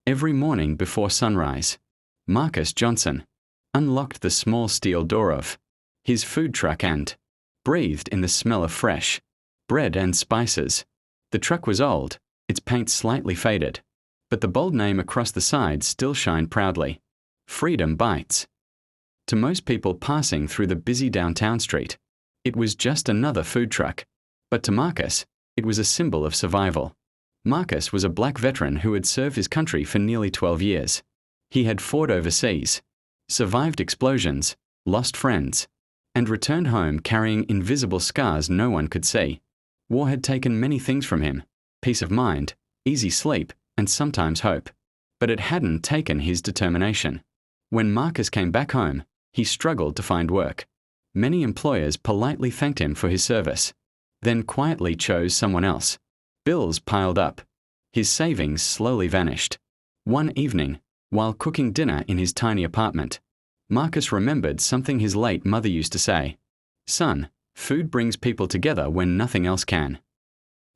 Every morning before sunrise, Marcus Johnson unlocked the small steel door of his food truck and breathed in the smell of fresh bread and spices. The truck was old, its paint slightly faded, but the bold name across the side still shined proudly. Freedom Bites. To most people passing through the busy downtown street, it was just another food truck. But to Marcus, it was a symbol of survival. Marcus was a black veteran who had served his country for nearly 12 years. He had fought overseas, survived explosions, lost friends, and returned home carrying invisible scars no one could see. War had taken many things from him: peace of mind, easy sleep, and sometimes hope. But it hadn't taken his determination. When Marcus came back home, he struggled to find work. Many employers politely thanked him for his service, then quietly chose someone else. Bills piled up. His savings slowly vanished. One evening, while cooking dinner in his tiny apartment, Marcus remembered something his late mother used to say: "Son, food brings people together when nothing else can."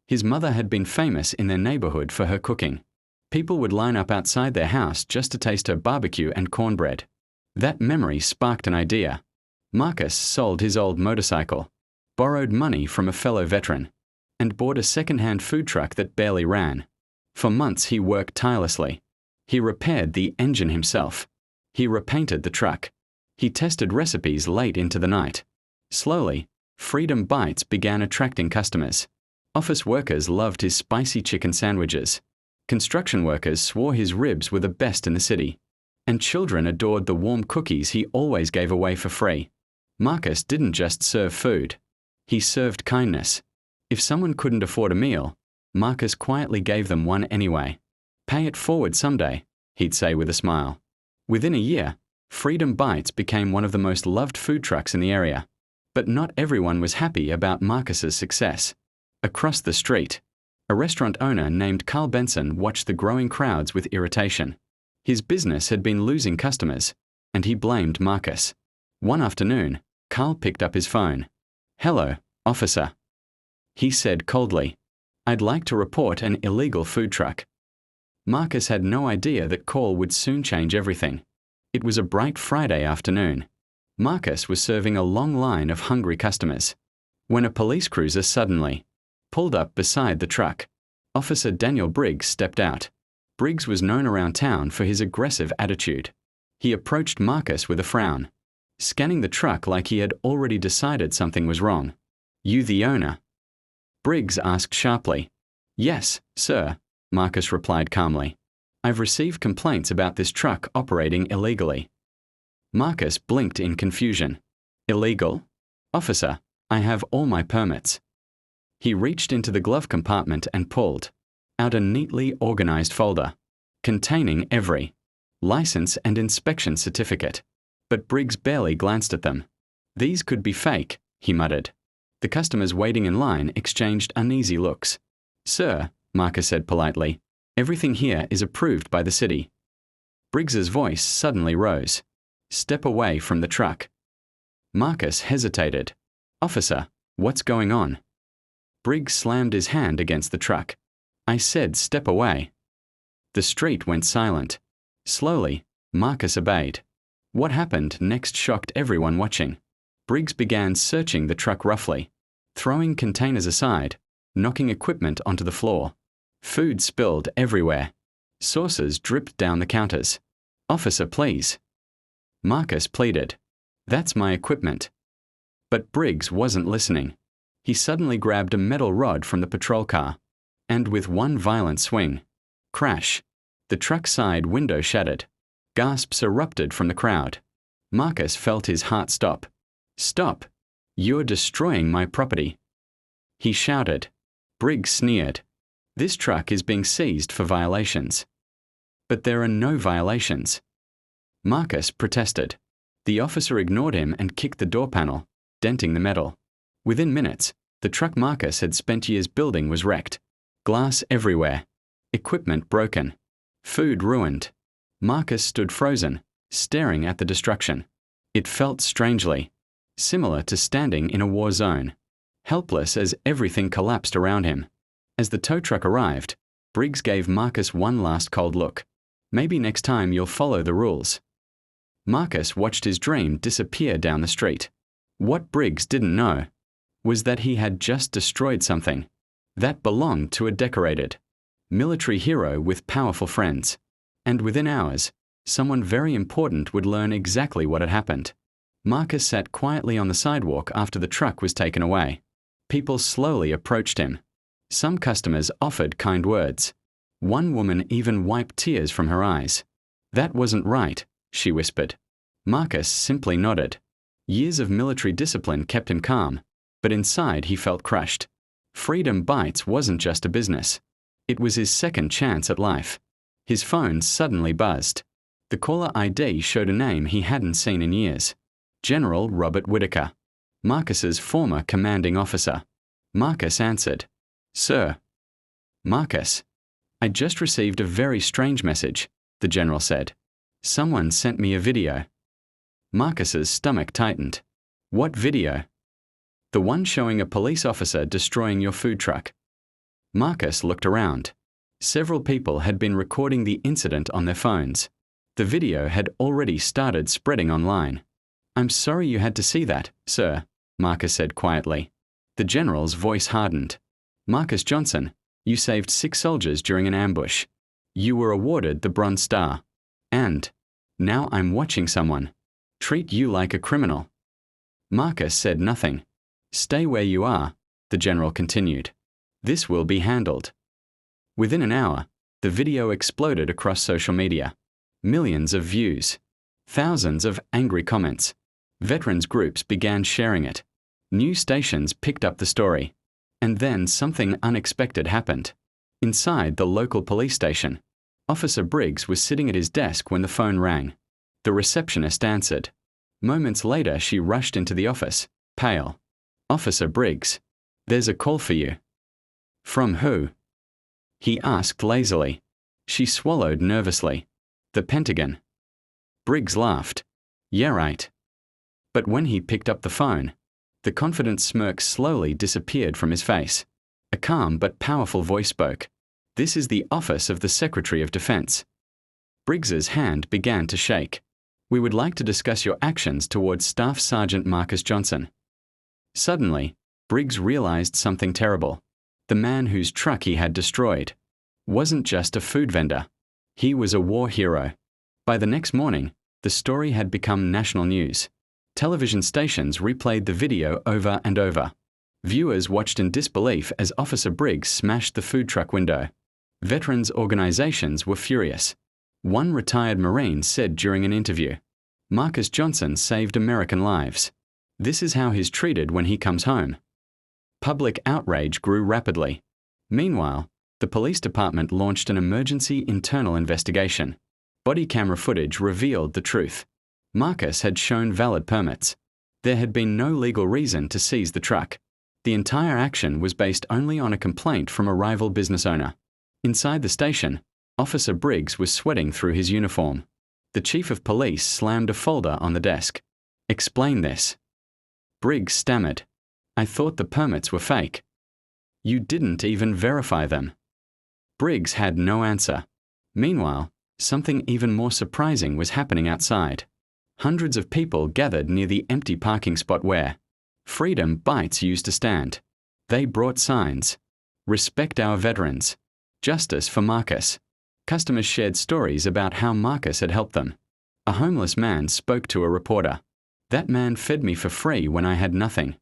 His mother had been famous in their neighborhood for her cooking. People would line up outside their house just to taste her barbecue and cornbread. That memory sparked an idea. Marcus sold his old motorcycle, borrowed money from a fellow veteran, and bought a second-hand food truck that barely ran. For months he worked tirelessly. He repaired the engine himself. He repainted the truck. He tested recipes late into the night. Slowly, Freedom Bites began attracting customers. Office workers loved his spicy chicken sandwiches. Construction workers swore his ribs were the best in the city. And children adored the warm cookies he always gave away for free. Marcus didn't just serve food. He served kindness. If someone couldn't afford a meal, Marcus quietly gave them one anyway. "Pay it forward someday," he'd say with a smile. Within a year, Freedom Bites became one of the most loved food trucks in the area. But not everyone was happy about Marcus's success. Across the street, a restaurant owner named Carl Benson watched the growing crowds with irritation. His business had been losing customers, and he blamed Marcus. One afternoon, Carl picked up his phone. "Hello, officer," he said coldly. "I'd like to report an illegal food truck." Marcus had no idea that call would soon change everything. It was a bright Friday afternoon. Marcus was serving a long line of hungry customers when a police cruiser suddenly pulled up beside the truck. Officer Daniel Briggs stepped out. Briggs was known around town for his aggressive attitude. He approached Marcus with a frown, scanning the truck like he had already decided something was wrong. "You the owner?" Briggs asked sharply. "Yes, sir," Marcus replied calmly. "I've received complaints about this truck operating illegally." Marcus blinked in confusion. "Illegal? Officer, I have all my permits." He reached into the glove compartment and pulled out a neatly organized folder containing every license and inspection certificate. But Briggs barely glanced at them. "These could be fake," he muttered. The customers waiting in line exchanged uneasy looks. "Sir," Marcus said politely, "everything here is approved by the city." Briggs's voice suddenly rose. "Step away from the truck." Marcus hesitated. "Officer, what's going on?" Briggs slammed his hand against the truck. "I said step away." The street went silent. Slowly, Marcus obeyed. What happened next shocked everyone watching. Briggs began searching the truck roughly, throwing containers aside, knocking equipment onto the floor. Food spilled everywhere. Sauces dripped down the counters. "Officer, please." Marcus pleaded. "That's my equipment." But Briggs wasn't listening. He suddenly grabbed a metal rod from the patrol car, and with one violent swing, crash, the truck side window shattered. Gasps erupted from the crowd. Marcus felt his heart stop. "Stop! You're destroying my property," he shouted. Briggs sneered. "This truck is being seized for violations." "But there are no violations." Marcus protested. The officer ignored him and kicked the door panel, denting the metal. Within minutes, the truck Marcus had spent years building was wrecked. Glass everywhere. Equipment broken. Food ruined. Marcus stood frozen, staring at the destruction. It felt strangely similar to standing in a war zone, helpless as everything collapsed around him. As the tow truck arrived, Briggs gave Marcus one last cold look. Maybe next time you'll follow the rules. Marcus watched his dream disappear down the street. What Briggs didn't know was that he had just destroyed something that belonged to a decorated military hero with powerful friends. And within hours, someone very important would learn exactly what had happened. Marcus sat quietly on the sidewalk after the truck was taken away. People slowly approached him. Some customers offered kind words. One woman even wiped tears from her eyes. "That wasn't right," she whispered. Marcus simply nodded. Years of military discipline kept him calm, but inside he felt crushed. Freedom Bites wasn't just a business. It was his second chance at life. His phone suddenly buzzed. The caller ID showed a name he hadn't seen in years. General Robert Whitaker, Marcus's former commanding officer. Marcus answered. "Sir." "Marcus, I just received a very strange message," the general said. "Someone sent me a video." Marcus's stomach tightened. "What video?" "The one showing a police officer destroying your food truck." Marcus looked around. Several people had been recording the incident on their phones. The video had already started spreading online. "I'm sorry you had to see that, sir," Marcus said quietly. The general's voice hardened. "Marcus Johnson, you saved 6 soldiers during an ambush. You were awarded the Bronze Star. And now I'm watching someone treat you like a criminal." Marcus said nothing. "Stay where you are," the general continued. "This will be handled." Within an hour, the video exploded across social media. Millions of views. Thousands of angry comments. Veterans groups began sharing it. News stations picked up the story. And then something unexpected happened. Inside the local police station, Officer Briggs was sitting at his desk when the phone rang. The receptionist answered. Moments later, she rushed into the office, pale. "Officer Briggs, there's a call for you." "From who?" he asked lazily. She swallowed nervously. "The Pentagon." Briggs laughed. "Yeah, right." But when he picked up the phone, the confident smirk slowly disappeared from his face. A calm but powerful voice spoke. "This is the office of the Secretary of Defense." Briggs's hand began to shake. "We would like to discuss your actions towards Staff Sergeant Marcus Johnson." Suddenly, Briggs realized something terrible. The man whose truck he had destroyed wasn't just a food vendor. He was a war hero. By the next morning, the story had become national news. Television stations replayed the video over and over. Viewers watched in disbelief as Officer Briggs smashed the food truck window. Veterans organizations were furious. One retired Marine said during an interview, "Marcus Johnson saved American lives. This is how he's treated when he comes home." Public outrage grew rapidly. Meanwhile, the police department launched an emergency internal investigation. Body camera footage revealed the truth. Marcus had shown valid permits. There had been no legal reason to seize the truck. The entire action was based only on a complaint from a rival business owner. Inside the station, Officer Briggs was sweating through his uniform. The chief of police slammed a folder on the desk. "Explain this." Briggs stammered. "I thought the permits were fake." "You didn't even verify them." Briggs had no answer. Meanwhile, something even more surprising was happening outside. Hundreds of people gathered near the empty parking spot where Freedom Bites used to stand. They brought signs. "Respect our veterans. Justice for Marcus." Customers shared stories about how Marcus had helped them. A homeless man spoke to a reporter. "That man fed me for free when I had nothing."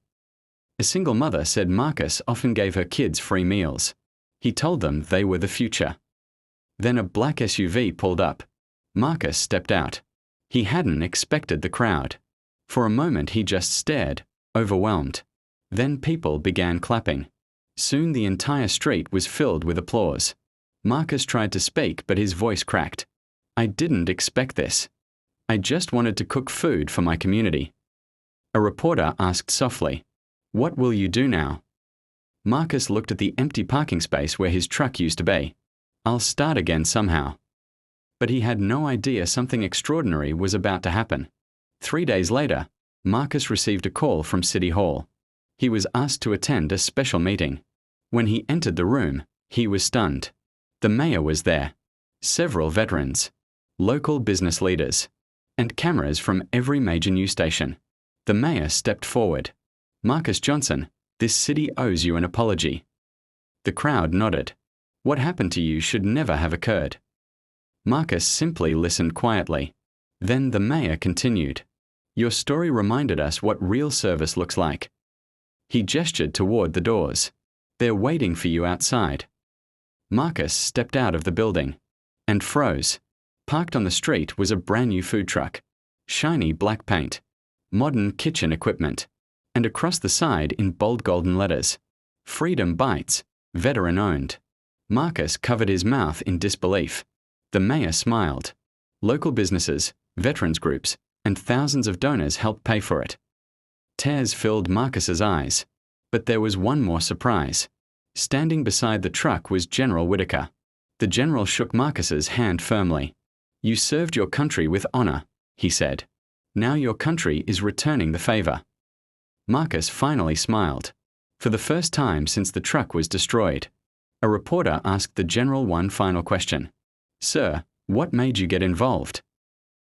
A single mother said Marcus often gave her kids free meals. He told them they were the future. Then a black SUV pulled up. Marcus stepped out. He hadn't expected the crowd. For a moment he just stared, overwhelmed. Then people began clapping. Soon the entire street was filled with applause. Marcus tried to speak, but his voice cracked. "I didn't expect this. I just wanted to cook food for my community." A reporter asked softly, "What will you do now?" Marcus looked at the empty parking space where his truck used to be. "I'll start again somehow." But he had no idea something extraordinary was about to happen. 3 days later, Marcus received a call from City Hall. He was asked to attend a special meeting. When he entered the room, he was stunned. The mayor was there. Several veterans. local business leaders, and cameras from every major news station. The mayor stepped forward. "Marcus Johnson, this city owes you an apology." The crowd nodded. What happened to you should never have occurred. Marcus simply listened quietly. Then the mayor continued. "Your story reminded us what real service looks like." He gestured toward the doors. "They're waiting for you outside." Marcus stepped out of the building and froze. Parked on the street was a brand new food truck, shiny black paint, modern kitchen equipment, and across the side in bold golden letters, "Freedom Bites, veteran owned." Marcus covered his mouth in disbelief. The mayor smiled. Local businesses, veterans groups, and thousands of donors helped pay for it. Tears filled Marcus's eyes. But there was one more surprise. Standing beside the truck was General Whitaker. The general shook Marcus's hand firmly. "You served your country with honor," he said. "Now your country is returning the favor." Marcus finally smiled. For the first time since the truck was destroyed, a reporter asked the general one final question. "Sir, what made you get involved?"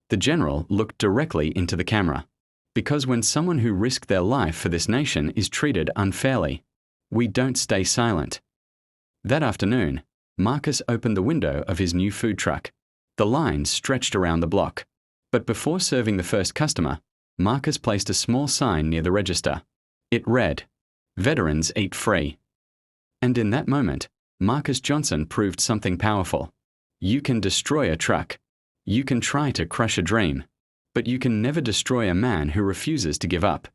The general looked directly into the camera. "Because when someone who risked their life for this nation is treated unfairly, we don't stay silent." That afternoon, Marcus opened the window of his new food truck. The line stretched around the block. But before serving the first customer, Marcus placed a small sign near the register. It read, "Veterans eat free." And in that moment, Marcus Johnson proved something powerful. You can destroy a truck. You can try to crush a dream. But you can never destroy a man who refuses to give up.